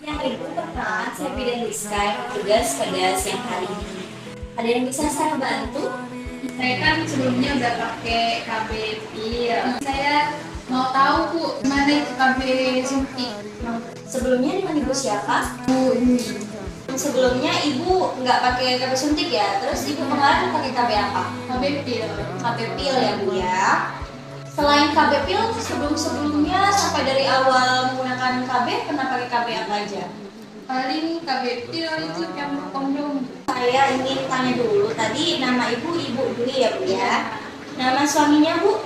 Yang itu pertama, saya Bidan Rizka yang bertugas pada siang hari ini. Ada yang bisa saya bantu? Saya kan sebelumnya udah pakai KB pil. Saya mau tahu Bu, mana itu KB suntik? Sebelumnya dengan ibu siapa? Bu ini. Sebelumnya ibu nggak pakai KB suntik ya, terus ibu kemarin pakai KB apa? KB pil. KB pil ya bu ya. Selain KB pil, sebelumnya sampai dari awal menggunakan KB, pernah pakai KB apa aja? Paling KB pil itu yang kondom. Saya ingin tanya dulu, tadi nama ibu dulu ya bu ya. Nama suaminya bu?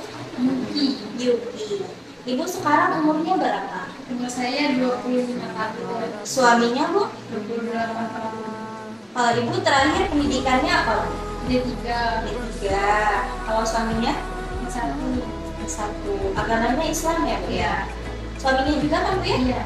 Yuki. Ibu sekarang umurnya berapa? Umur saya 25 tahun. Suaminya bu? 28 tahun. Kalau ibu terakhir pendidikannya apa bu? D3. D3. Kalau suaminya? Satu. Satu. Agamanya Islam ya bu ya? Suaminya juga kan bu ya? Iya.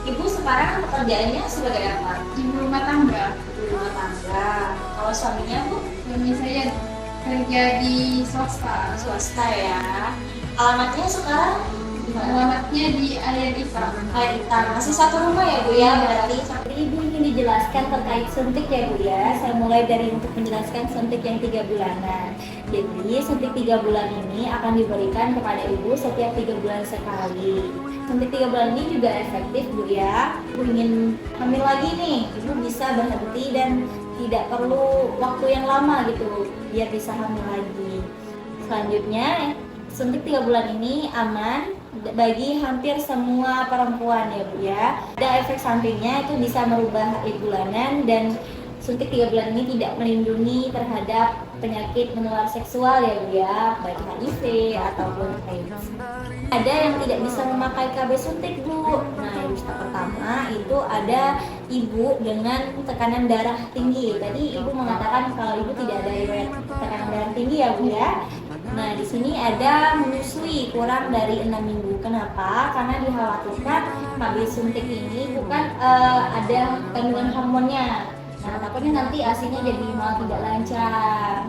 Ibu sekarang pekerjaannya sebagai apa? Ibu rumah tangga. Ibu rumah tangga. Kalau suaminya bu? Suami saya kerja di swasta. Swasta ya. Alamatnya sekarang di mana? Alamatnya di Area Dipa. Masih satu rumah ya bu ya berarti. Jadi ibu ingin dijelaskan terkait suntik ya bu ya. Saya mulai dari untuk menjelaskan suntik yang 3 bulanan. Jadi suntik 3 bulan ini akan diberikan kepada ibu setiap 3 bulan sekali. Suntik 3 bulan ini juga efektif bu ya. Ibu ingin hamil lagi nih, ibu bisa berhenti dan tidak perlu waktu yang lama gitu biar bisa hamil lagi. Selanjutnya suntik 3 bulan ini aman bagi hampir semua perempuan ya bu ya. Ada efek sampingnya itu bisa merubah haid bulanan dan suntik 3 bulan ini tidak melindungi terhadap penyakit menular seksual ya bu ya, baik HIV ataupun AIDS. Ada yang tidak bisa memakai KB suntik bu. Nah yang pertama itu ada ibu dengan tekanan darah tinggi. Tadi ibu mengatakan kalau ibu tidak ada riwayat tekanan darah tinggi ya bu ya. Nah, di sini ada menyusui kurang dari 6 minggu. Kenapa? Karena dikhawatirkan KB suntik ini bukan ada kandungan hormonnya. Nah, takutnya nanti ASI-nya jadi malah tidak lancar.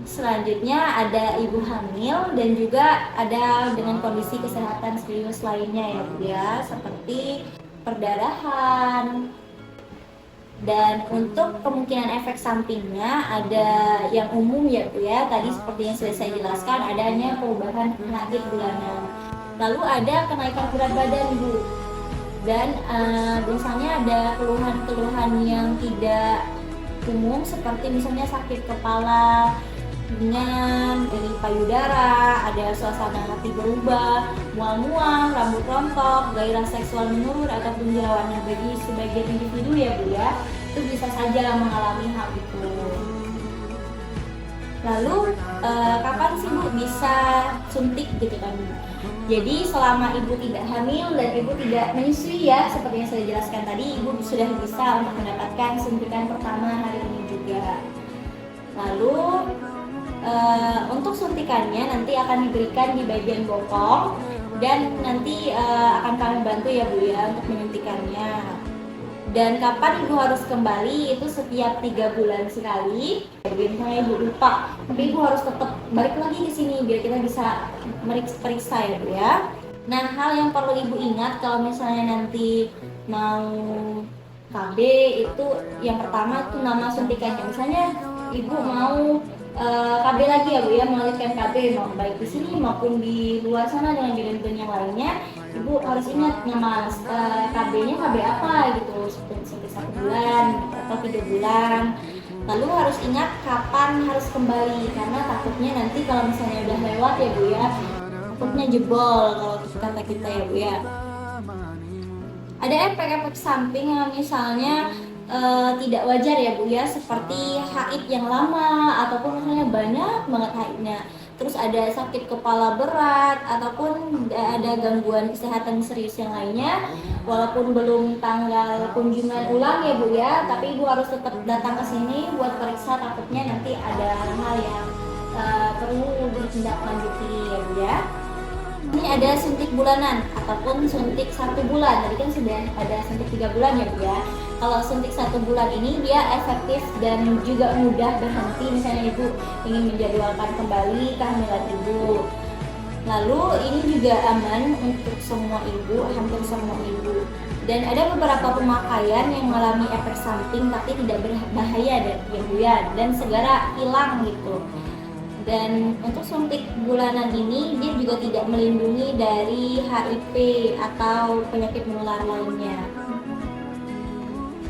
Selanjutnya ada ibu hamil dan juga ada dengan kondisi kesehatan serius lainnya ya Bu ya, seperti perdarahan. Dan untuk kemungkinan efek sampingnya ada yang umum ya Bu ya, tadi seperti yang sudah saya jelaskan adanya perubahan haid bulanan. Lalu ada kenaikan berat badan Bu. Dan biasanya ada keluhan-keluhan yang tidak umum seperti misalnya sakit kepala, dengan dari payudara, ada suasana hati berubah, mual-mual, rambut rontok, gairah seksual menurun ataupun jerawat. Bagi sebagian individu ya Bu ya, itu bisa saja mengalami hal itu. Lalu kapan sih Bu bisa suntik gitu kan? Jadi selama ibu tidak hamil dan ibu tidak menyusui ya, seperti yang saya jelaskan tadi, ibu sudah bisa untuk mendapatkan suntikan pertama hari ini juga. Lalu untuk suntikannya nanti akan diberikan di bagian bokong dan nanti akan kami bantu ya Bu ya untuk menyuntikannya. Dan kapan ibu harus kembali itu setiap 3 bulan sekali. Misalnya ibu lupa, tapi ibu harus tetap balik lagi ke sini biar kita bisa periksa ya Bu ya. Nah, hal yang perlu ibu ingat kalau misalnya nanti mau KB itu yang pertama itu nama suntikannya. Misalnya ibu mau KB lagi ya Bu ya, melanjutkan KB mau baik di sini maupun di luar sana dengan bidan-bidan yang lainnya, ibu harus ingat nama KB-nya KB apa gitu, seperti 1 bulan atau 3 bulan. Lalu harus ingat kapan harus kembali karena takutnya nanti kalau misalnya udah lewat ya Bu ya, takutnya jebol kalau kata kita ya Bu ya. Ada efek-efek samping yang misalnya tidak wajar ya Bu ya, seperti haid yang lama ataupun misalnya banyak banget haidnya, terus ada sakit kepala berat ataupun ada gangguan kesehatan serius yang lainnya. Walaupun belum tanggal kunjungan ulang ya Bu ya, tapi Ibu harus tetap datang ke sini buat periksa, takutnya nanti ada hal yang perlu ditindaklanjuti ya Bu ya. Ini ada suntik bulanan ataupun suntik 1 bulan. Tadi kan sudah ada suntik 3 bulan ya Bu ya. Kalau suntik 1 bulan ini dia efektif dan juga mudah berhenti misalnya Ibu ingin menjadwalkan kembali kehamilan Ibu. Lalu ini juga aman untuk semua ibu, hampir semua ibu. Dan ada beberapa pemakaian yang mengalami efek samping tapi tidak berbahaya ya Bu ya, dan segera hilang gitu. Dan untuk suntik bulanan ini dia juga tidak melindungi dari HIV atau penyakit menular lainnya.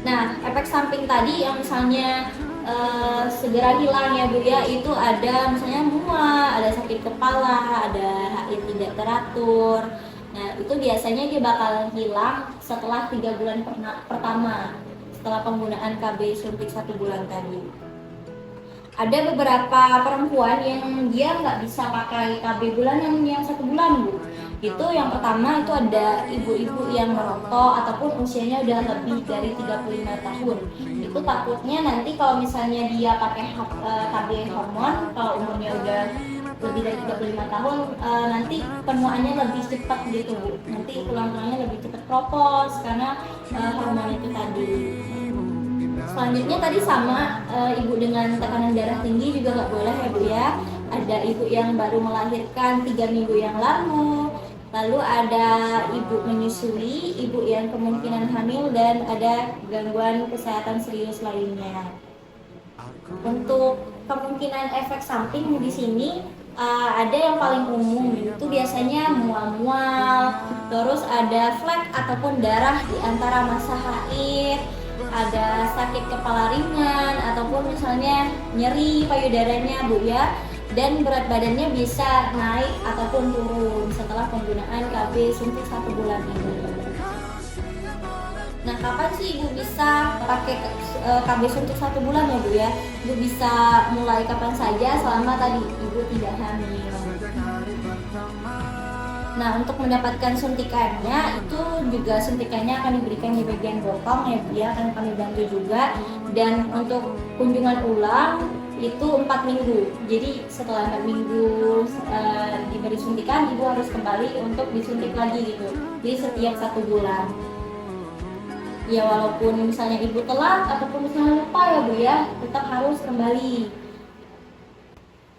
Nah, efek samping tadi yang misalnya segera hilang ya Bu ya, itu ada misalnya mual, ada sakit kepala, ada haid tidak teratur. Nah, itu biasanya dia bakal hilang setelah 3 bulan pertama setelah penggunaan KB suntik 1 bulan tadi. Ada beberapa perempuan yang dia nggak bisa pakai KB bulanan yang 1 bulan Bu. Itu yang pertama itu ada ibu-ibu yang merokok ataupun usianya udah lebih dari 35 tahun. Itu takutnya nanti kalau misalnya dia pakai KB hormon, kalau umurnya udah lebih dari 35 tahun, nanti penuaannya lebih cepat gitu Bu. Nanti tulang-tulangnya lebih cepat kropos karena hormon itu tadi. Selanjutnya tadi sama ibu dengan tekanan darah tinggi juga nggak boleh ya Bu ya. Ada ibu yang baru melahirkan 3 minggu yang lalu, lalu ada ibu menyusui, ibu yang kemungkinan hamil, dan ada gangguan kesehatan serius lainnya. Untuk kemungkinan efek samping di sini ada yang paling umum itu biasanya mual-mual, terus ada flek ataupun darah di antara masa haid, ada sakit kepala ringan ataupun misalnya nyeri payudaranya Bu ya, dan berat badannya bisa naik ataupun turun setelah penggunaan KB suntik 1 bulan ini. Nah, kapan sih Ibu bisa pakai KB suntik 1 bulan ya Bu ya? Ibu bisa mulai kapan saja selama tadi Ibu tidak hamil. Nah, untuk mendapatkan suntikannya itu juga suntikannya akan diberikan di bagian bokong ya Bu ya, akan kami bantu juga. Dan untuk kunjungan ulang itu 4 minggu. Jadi setelah 4 minggu diberi suntikan, Ibu harus kembali untuk disuntik lagi gitu. Jadi setiap 1 bulan. Ya walaupun misalnya Ibu telat ataupun misalnya lupa ya Bu ya, tetap harus kembali.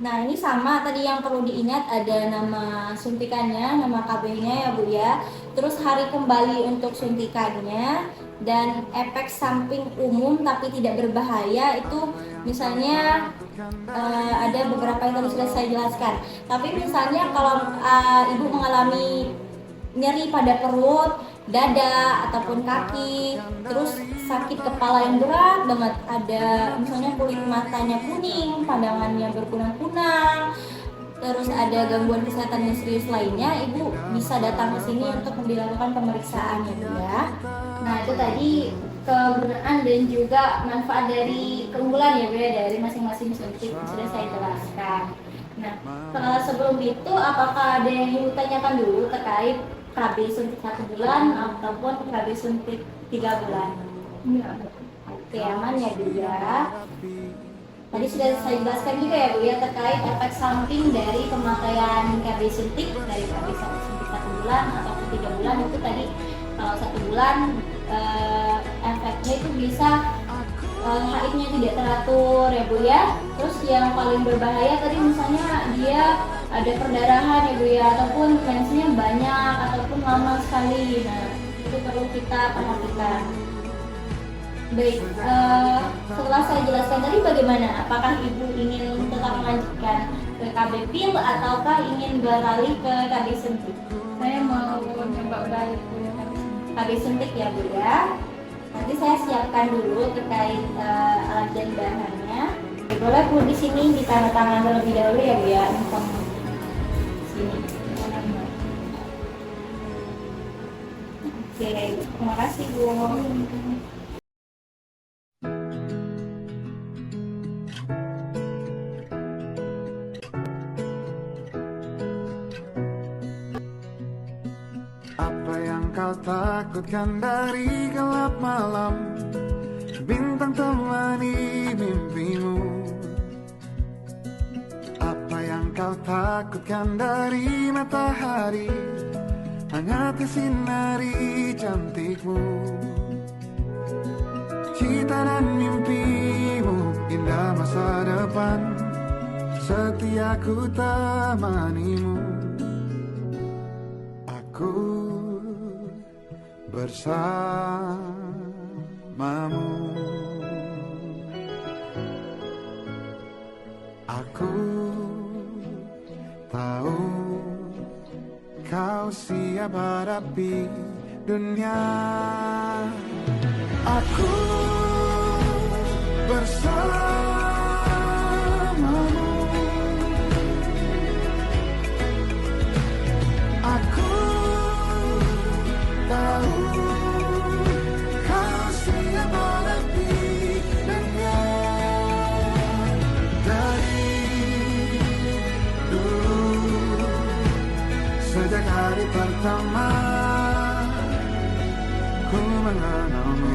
Nah, ini sama tadi yang perlu diingat, ada nama suntikannya, nama KB-nya ya Bu ya. Terus hari kembali untuk suntikannya, dan efek samping umum tapi tidak berbahaya itu misalnya ada beberapa yang tadi sudah saya jelaskan. Tapi misalnya kalau Ibu mengalami nyeri pada perut, dada ataupun kaki, terus sakit kepala yang berat banget, ada misalnya kulit matanya kuning, pandangannya berkunang-kunang, terus ada gangguan kesehatan yang serius lainnya, Ibu bisa datang ke sini untuk dilakukan pemeriksaan ya Bu ya. Nah, itu tadi kegunaan dan juga manfaat dari keunggulan ya Bu ya dari masing-masing suntik sudah saya jelaskan. Nah, sebelum itu apakah ada yang Ibu tanyakan dulu terkait KB suntik 1 bulan ataupun KB suntik 3 bulan? Enggak. Oke, aman ya Bu ya. Tadi sudah saya jelaskan juga ya Bu ya terkait efek samping dari pemakaian KB suntik, dari KB suntik 1 bulan ataupun 3 bulan. Itu tadi kalau 1 bulan efeknya itu bisa haidnya tidak teratur ya Bu ya. Terus yang paling berbahaya tadi misalnya dia ada perdarahan ya Bu ya, ataupun mensnya banyak ataupun lama sekali. Nah, itu perlu kita perhatikan. Baik, setelah saya jelaskan tadi bagaimana? Apakah Ibu ingin tetap melanjutkan ke KB pil ataukah ingin beralih ke KB suntik? Saya mau coba balik ke KB suntik ya Bu ya. Nanti saya siapkan dulu terkait alat dan bahannya. Boleh Bu di sini ditandatangan terlebih dahulu ya Bu ya. Sini. Oke, terima kasih Bu. Apa yang kau takutkan dari gelap malam? Bintang temani mimpimu. Apa yang kau takutkan dari matahari? Hangat sinari cantikmu. Cita dan mimpimu, indah masa depan. Setia ku temanimu. Aku bersamamu. Aku tahu kau siap hadapi dunia. Aku bersamamu. Aku tahu kau siap hadapi dunia. Dari dulu sejak hari pertama ku mengenalmu,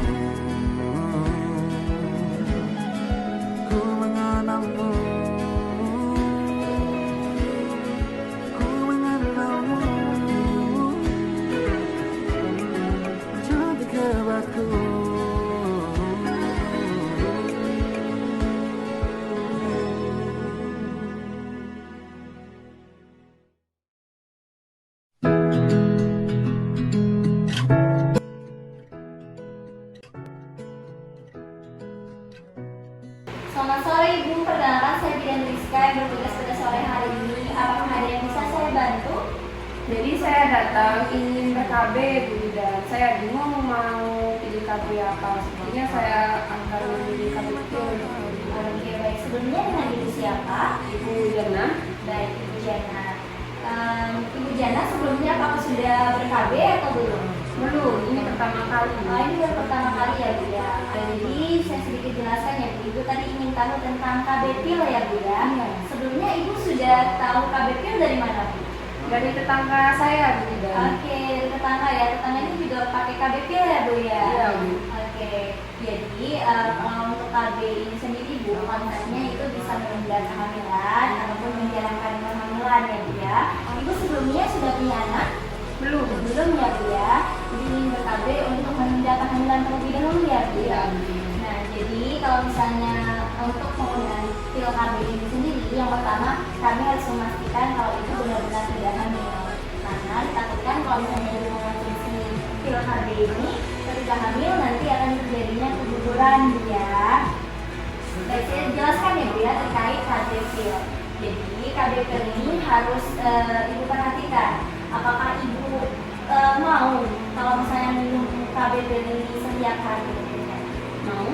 ku mengenalmu, ku mengenalmu, cantik hebatku. Selamat sore Ibu, perkenalkan saya Bidan Rizka yang bertugas pada sore hari ini. Apakah ada yang bisa saya bantu? Jadi saya datang ingin PKB Bu, dan saya bingung mau pilih KB apa. Sepertinya saya akan memilih KB itu. Oke, baik. Sebelumnya dengan Ibu siapa? Ibu Jana. Baik, Ibu Jana. Ibu Jana sebelumnya apakah sudah ber-KB atau belum? Belum, ini pertama kali. Ini baru pertama kali ya Bu ya. Jadi saya sedikit jelaskan ya Bu. Ibu tadi ingin tahu tentang KB PIL ya Bu ya. Iya. Sebelumnya Ibu sudah tahu KB PIL dari mana Bu? Dari tetangga saya Bu. Oke, dari tetangga ya. Tetangga ini juga pakai KB PIL ya Bu ya? Iya Bu. Oke, jadi kalau untuk KB ini sendiri Bu, konsepnya itu bisa menunda kehamilan ataupun menjalankan kehamilan ya Bu ya. Ibu sebelumnya sudah punya anak? Belum. Belum ya Bu ya. Jadi ingin ber-KB untuk menunda kehamilan terlebih dahulu ya Bu ya. Nah, jadi kalau misalnya untuk penggunaan pil KB ini sendiri, yang pertama kami harus memastikan kalau itu benar-benar tidak hamil. Karena ditakutkan kalau misalnya ibu mengonsumsi pil KB ini ketika hamil nanti akan terjadinya keguguran Bu ya. Baik, saya jelaskan ya Bu ya terkait KB pil. Jadi KB pil ini harus ibu perhatikan. Apakah ibu mau kalau misalnya minum KB pil ini setiap hari? Mau?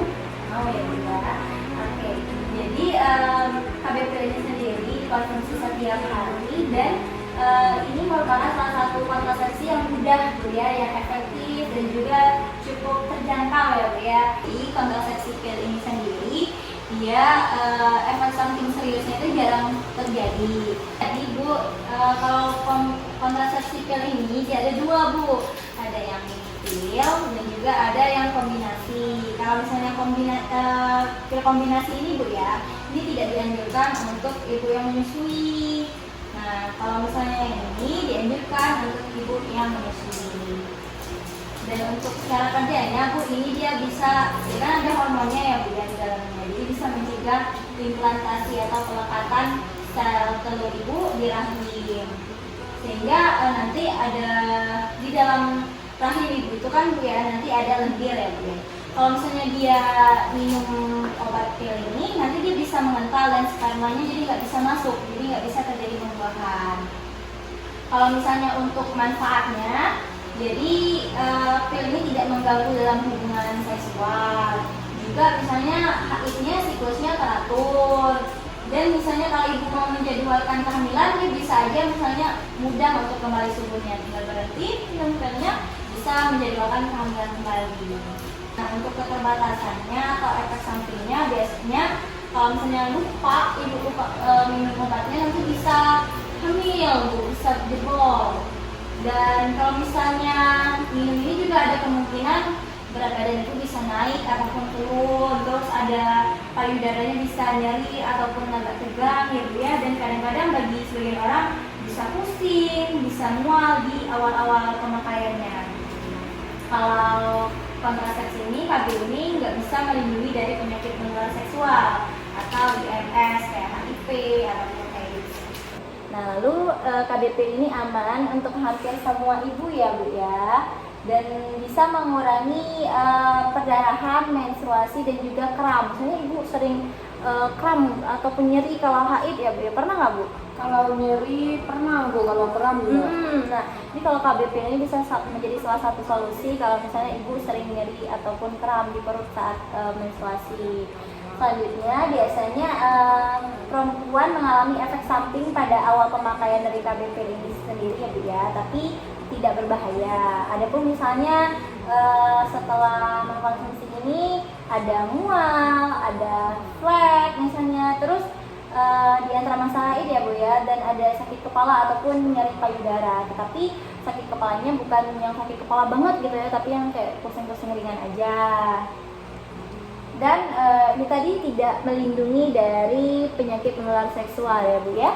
Mau ya Bu ya. Oke, jadi KB pil ini sendiri dikonsumsi setiap hari dan ini merupakan salah satu kontrasepsi yang mudah Bu ya, yang efektif dan juga cukup terjangkau ya Bu ya. Jadi kontrasepsi pil ini sendiri dia efek samping seriusnya itu jarang terjadi. Jadi Bu, kalau kontrasepsi pil ini dia ada dua Bu, ada yang pil dan juga ada yang kombinasi. Kalau misalnya pil kombinasi ini Bu ya, ini tidak dianjurkan untuk ibu yang menyusui. Nah, kalau misalnya yang ini dianjurkan untuk ibu yang menyusui. Dan untuk cara kerjanya Bu, ini dia bisa, ya kan ada hormonnya ya Bu ya di dalamnya. Jadi bisa mencegah implantasi atau pelekatan sel telur ibu di rahim. Sehingga nanti ada di dalam rahim ibu itu kan Bu ya, nanti ada lendir ya Bu ya. Kalau misalnya dia minum obat pil ini, nanti dia bisa mengental dan spermanya jadi nggak bisa masuk, jadi nggak bisa terjadi pembuahan. Kalau misalnya untuk manfaatnya, jadi pil ini tidak mengganggu dalam hubungan seksual. Juga misalnya haidnya siklusnya teratur. Dan misalnya kalau ibu mau menjadwalkan kehamilan, dia bisa aja misalnya mudah untuk kembali subuhnya, tinggal berhenti minum pilnya bisa menjadwalkan kehamilan kembali. Nah, untuk keterbatasannya atau efek sampingnya biasanya kalau misalnya ibu lupa minum obatnya nanti bisa hamil Bu, bisa jebol. Dan kalau misalnya minum ini juga ada kemungkinan berat badan itu bisa naik ataupun turun, terus ada payudaranya bisa nyeri ataupun agak tegang ya Bu ya. Dan kadang-kadang bagi sebagian orang bisa pusing, bisa mual di awal-awal pemakaiannya. Kalau kontrasepsi ini, KB ini nggak bisa melindungi dari penyakit menular seksual atau IMS kayak HIV ataupun AIDS. Nah, lalu KBP ini aman untuk hampir semua ibu ya Bu ya. dan bisa mengurangi perdarahan, menstruasi dan juga kram. Misalnya ibu sering kram ataupun nyeri kalau haid ya Bu, pernah nggak Bu? Kalau nyeri pernah Bu, kalau kram juga. Nah, ini kalau KBP ini bisa menjadi salah satu solusi kalau misalnya ibu sering nyeri ataupun kram di perut saat menstruasi. Selanjutnya, biasanya perempuan mengalami efek samping pada awal pemakaian dari KBP ini sendiri ya Bu ya, tapi tidak berbahaya. Adapun misalnya setelah mengkonsumsi ini ada mual, ada flek misalnya, terus di antara masa haid ya Bu ya, dan ada sakit kepala ataupun nyeri payudara. Tetapi sakit kepalanya bukan yang sakit kepala banget gitu ya, tapi yang kayak pusing-pusing ringan aja. Dan ini tadi tidak melindungi dari penyakit menular seksual ya Bu ya.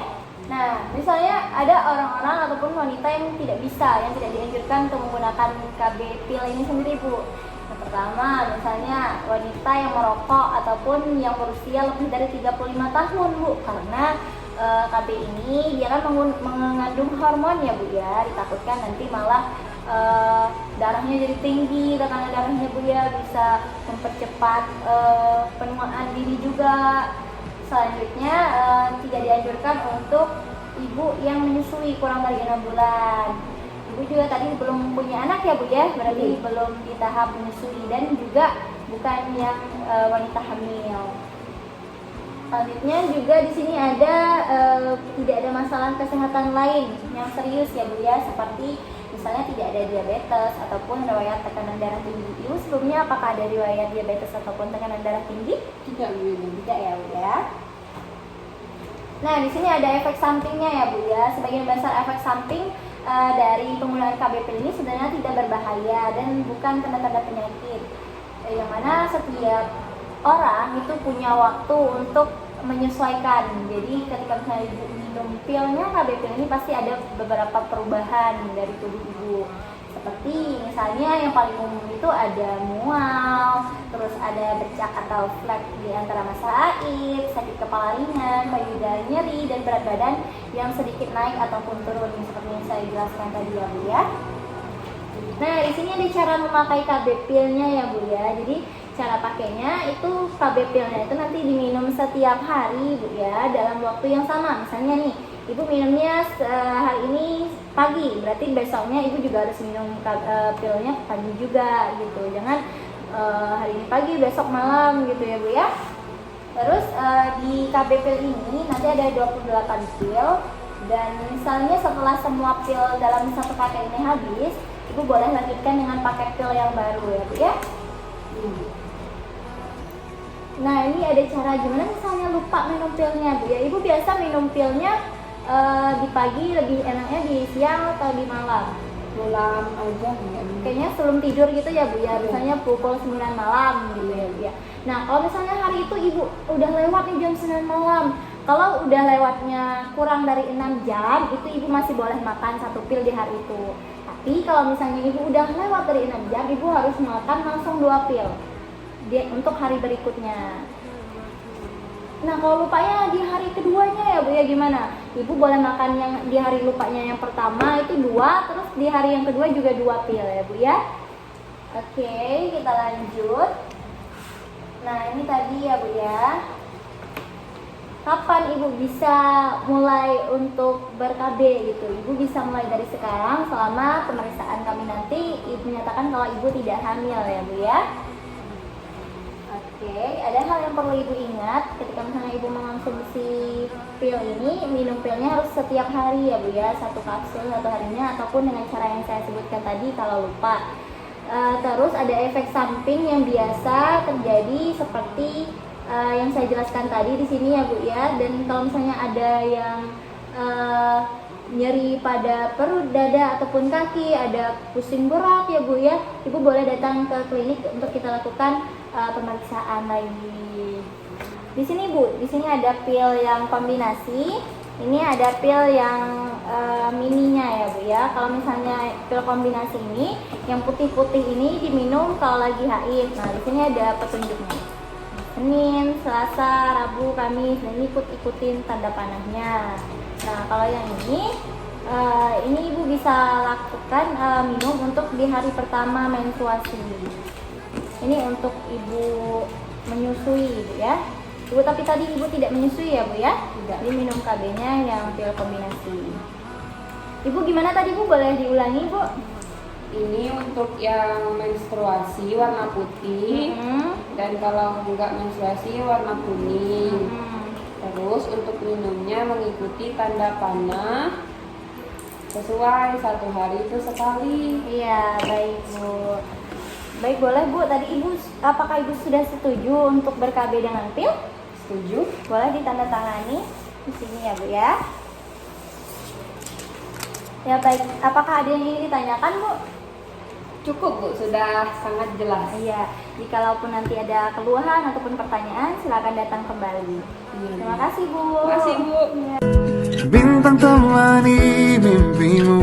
Nah, misalnya ada orang-orang ataupun wanita yang tidak dianjurkan untuk menggunakan KB pil ini sendiri Bu. Yang pertama, misalnya wanita yang merokok ataupun yang berusia lebih dari 35 tahun Bu, karena KB ini dia kan mengandung hormon ya Bu ya, ditakutkan nanti malah darahnya jadi tinggi, tekanan darahnya Bu ya, bisa mempercepat penuaan dini juga. Selanjutnya tidak dianjurkan untuk ibu yang menyusui kurang dari 6 bulan. Ibu juga tadi belum punya anak ya Bu ya, berarti belum di tahap menyusui dan juga bukan yang wanita hamil. Selanjutnya juga di sini ada tidak ada masalah kesehatan lain yang serius ya Bu ya, seperti misalnya tidak ada diabetes ataupun riwayat tekanan darah tinggi. Ibu sebelumnya apakah ada riwayat diabetes ataupun tekanan darah tinggi? Tidak Bu. Tidak ya Bu ya. Nah, di sini ada efek sampingnya ya Bu ya. Sebagian besar efek samping dari penggunaan KBP ini sebenarnya tidak berbahaya dan bukan tanda-tanda penyakit. Yang mana setiap orang itu punya waktu untuk menyesuaikan. Jadi ketika misalnya ibu minum pilnya KBP ini pasti ada beberapa perubahan dari tubuh ibu. Seperti misalnya yang paling umum itu ada mual, terus ada bercak atau flek di antara masa haid, sakit kepala ringan, payudara nyeri, dan berat badan yang sedikit naik ataupun turun seperti yang saya jelaskan tadi ya Bu ya. Nah, di sini ada cara memakai KB pilnya ya Bu ya. Jadi cara pakainya itu KB pilnya itu nanti diminum setiap hari Bu ya, dalam waktu yang sama. Misalnya nih, ibu minumnya hari ini pagi, berarti besoknya ibu juga harus minum pilnya pagi juga gitu. Jangan hari ini pagi, besok malam gitu ya Bu ya. Terus di KB pil ini nanti ada 28 pil, dan misalnya setelah semua pil dalam satu paket ini habis, ibu boleh lanjutkan dengan paket pil yang baru ya Bu ya. Nah, ini ada cara gimana misalnya lupa minum pilnya Bu ya. Ibu biasa minum pilnya di pagi, lebih enaknya di siang atau di malam? Malam aja enggak. Kayaknya sebelum tidur gitu ya Bu ya, misalnya pukul 9 malam gitu ya Bu ya. Nah, kalau misalnya hari itu ibu udah lewat nih jam 9 malam, kalau udah lewatnya kurang dari 6 jam, itu ibu masih boleh makan satu pil di hari itu. Tapi kalau misalnya ibu udah lewat dari 6 jam, ibu harus makan langsung 2 pil untuk hari berikutnya. Nah, kalau lupanya di hari keduanya ya Bu ya gimana? Ibu boleh makan yang di hari lupanya yang pertama itu 2, terus di hari yang kedua juga 2 pil ya Bu ya. Oke, kita lanjut. Nah, ini tadi ya Bu ya. Kapan ibu bisa mulai untuk ber-KB gitu? Ibu bisa mulai dari sekarang selama pemeriksaan kami nanti ibu menyatakan kalau ibu tidak hamil ya Bu ya. Oke, ada hal yang perlu ibu ingat ketika misalnya ibu mengonsumsi pil ini, minum pilnya harus setiap hari ya Bu ya, 1 kapsul satu harinya ataupun dengan cara yang saya sebutkan tadi kalau lupa. Terus ada efek samping yang biasa terjadi seperti yang saya jelaskan tadi di sini ya Bu ya. Dan kalau misalnya ada yang nyeri pada perut, dada ataupun kaki, ada pusing berat ya Bu ya, ibu boleh datang ke klinik untuk kita lakukan pemeriksaan lagi. Di sini Bu, di sini ada pil yang kombinasi, ini ada pil yang mininya ya Bu ya. Kalau misalnya pil kombinasi ini, yang putih-putih ini diminum kalau lagi haid. Nah, di sini ada petunjuknya. Senin, Selasa, Rabu, Kamis, dan ikutin tanda panahnya. Nah, kalau yang ini Ini ibu bisa lakukan minum untuk di hari pertama menstruasi. Ini untuk ibu menyusui ibu ya. Ibu tapi tadi ibu tidak menyusui ya bu ya? Tidak. Jadi minum KB-nya yang pil kombinasi. Ibu gimana tadi bu? Boleh diulangi bu? Ini untuk yang menstruasi warna putih, dan kalau enggak menstruasi warna kuning. Terus untuk minumnya mengikuti tanda panah sesuai 1 hari itu sekali. Iya, baik bu. Baik, boleh bu. Tadi ibu, apakah ibu sudah setuju untuk ber-KB dengan pil? Setuju? Boleh ditandatangani di sini ya bu ya. Ya baik. Apakah ada yang ingin ditanyakan bu? Cukup bu, sudah sangat jelas. Iya. Jikalaupun nanti ada keluhan ataupun pertanyaan, silakan datang kembali. Terima kasih bu. Terima kasih bu. Bintang temani mimpimu.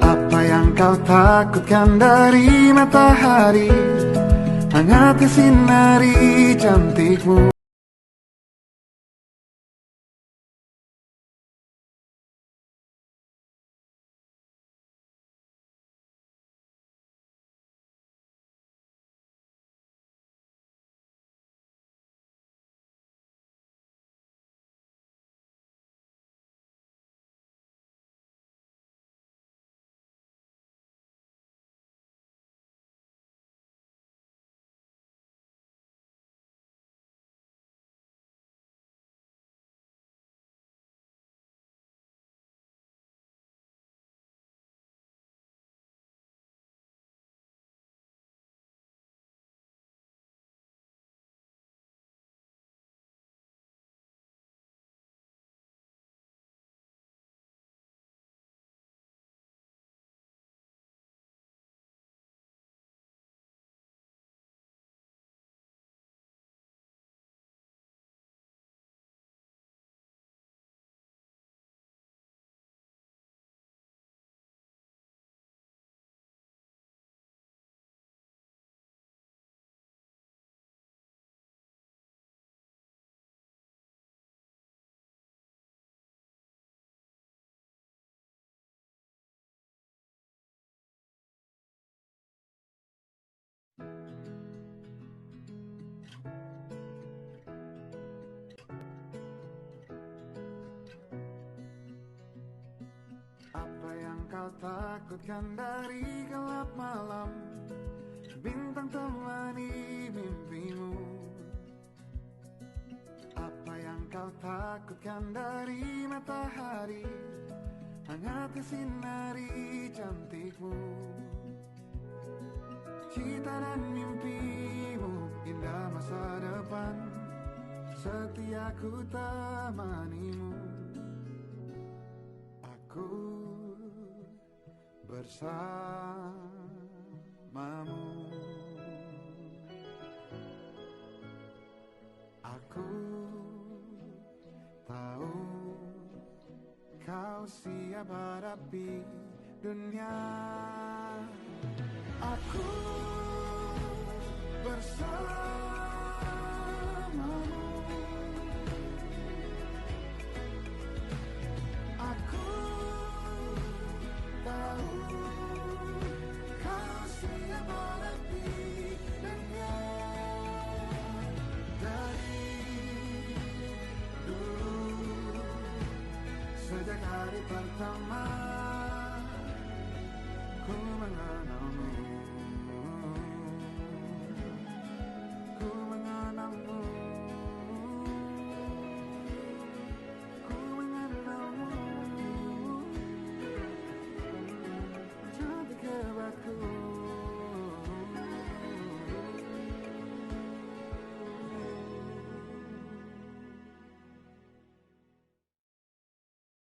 Apa yang kau takutkan dari matahari, hangat sinari cantikmu. Apa yang kau takutkan dari gelap malam, bintang temani mimpimu. Apa yang kau takutkan dari matahari, hangat sinari cantikmu. Cita dan mimpimu, indah masa depan, setia ku temanimu. Aku bersamamu. Aku tahu kau siap hadapi dunia. Aku bersamamu. Aku tahu kau siap hadapi dunia. Dari dulu, sejak hari pertama ku mengenalmu.